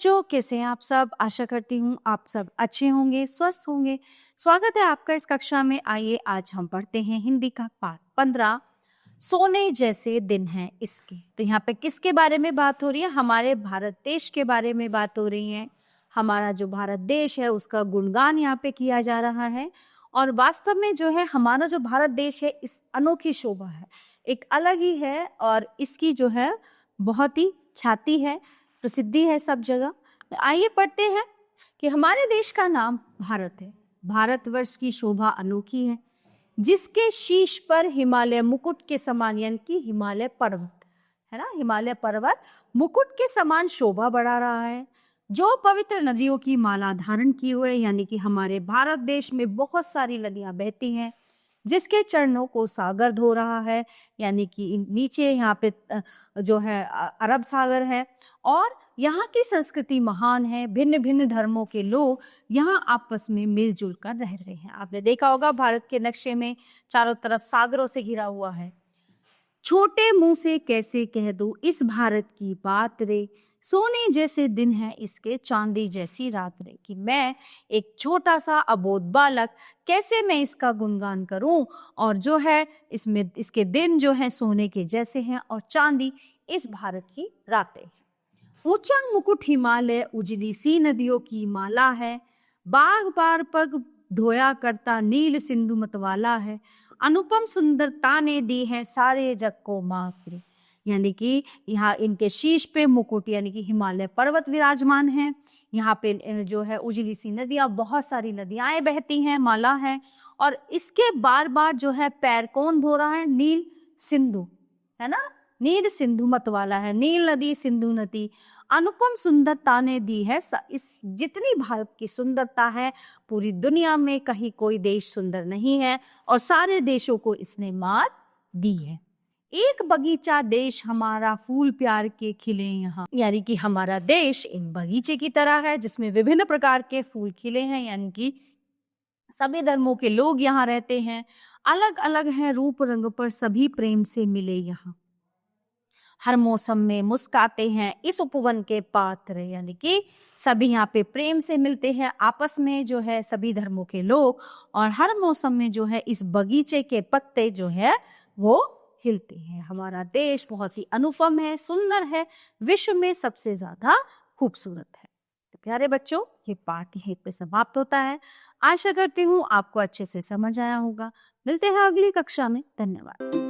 बच्चों, कैसे हैं आप सब? आशा करती हूँ आप सब अच्छे होंगे, स्वस्थ होंगे। स्वागत है आपका इस कक्षा में। आइए आज हम पढ़ते हैं हिंदी का पाठ 15, सोने जैसे दिन हैं इसके। तो यहाँ पे किसके बारे में बात हो रही है? हमारे भारत देश के बारे में बात हो रही है। हमारा जो भारत देश है उसका गुणगान यहाँ पे किया जा रहा है। और वास्तव में जो है हमारा जो भारत देश है इस अनोखी शोभा है, एक अलग ही है और इसकी जो है बहुत ही ख्याति है, प्रसिद्धि है सब जगह। तो आइए पढ़ते हैं कि हमारे देश का नाम भारत है। भारतवर्ष की शोभा अनोखी है, जिसके शीश पर हिमालय मुकुट के समान यानी कि हिमालय पर्वत है ना, हिमालय पर्वत मुकुट के समान शोभा बढ़ा रहा है। जो पवित्र नदियों की माला धारण किए हुए यानी कि हमारे भारत देश में बहुत सारी नदियां बहती हैं, जिसके चरणों को सागर धो रहा है यानी कि नीचे यहाँ पे जो है अरब सागर है। और यहाँ की संस्कृति महान है, भिन्न भिन्न धर्मों के लोग यहाँ आपस में मिलजुल कर रह रहे हैं। आपने देखा होगा भारत के नक्शे में चारों तरफ सागरों से घिरा हुआ है। छोटे मुंह से कैसे कह दूं इस भारत की बात रे, सोने जैसे दिन है इसके चांदी जैसी रात रे। कि मैं एक छोटा सा अबोध बालक कैसे मैं इसका गुणगान करूं, और जो है इसमें इसके दिन जो है सोने के जैसे हैं और चांदी इस भारत की रातें हैं। ऊंचा मुकुट हिमालय उजली सी नदियों की माला है, बाग बार पग धोया करता नील सिंधु मतवाला है, अनुपम सुंदरता ने दी है सारे जग को माफ रे। यानी कि यहाँ इनके शीश पे मुकुट यानी कि हिमालय पर्वत विराजमान है। यहाँ पे जो है उजली सी नदियां, बहुत सारी नदियां बहती हैं, माला है। और इसके बार बार जो है पैर कौन धो रहा है? नील सिंधु है ना, नील सिंधु मतवाला है, नील नदी सिंधु नदी। अनुपम सुंदरता ने दी है, इस जितनी भारत की सुंदरता है पूरी दुनिया में कहीं कोई देश सुंदर नहीं है और सारे देशों को इसने मात दी है। एक बगीचा देश हमारा फूल प्यार के खिले यहाँ, यानी कि हमारा देश एक बगीचे की तरह है जिसमें विभिन्न प्रकार के फूल खिले हैं, यानी कि सभी धर्मों के लोग यहाँ रहते हैं। अलग अलग है रूप रंग पर सभी प्रेम से मिले यहाँ, हर मौसम में मुस्काते हैं इस उपवन के पात्र। यानी कि सभी यहाँ पे प्रेम से मिलते हैं आपस में जो है सभी धर्मों के लोग, और हर मौसम में जो है इस बगीचे के पत्ते जो है वो खिलते हैं। हमारा देश बहुत ही अनुपम है, सुंदर है, विश्व में सबसे ज्यादा खूबसूरत है। तो प्यारे बच्चों, ये पाठ यहीं पे समाप्त होता है। आशा करती हूँ आपको अच्छे से समझ आया होगा। मिलते हैं अगली कक्षा में। धन्यवाद।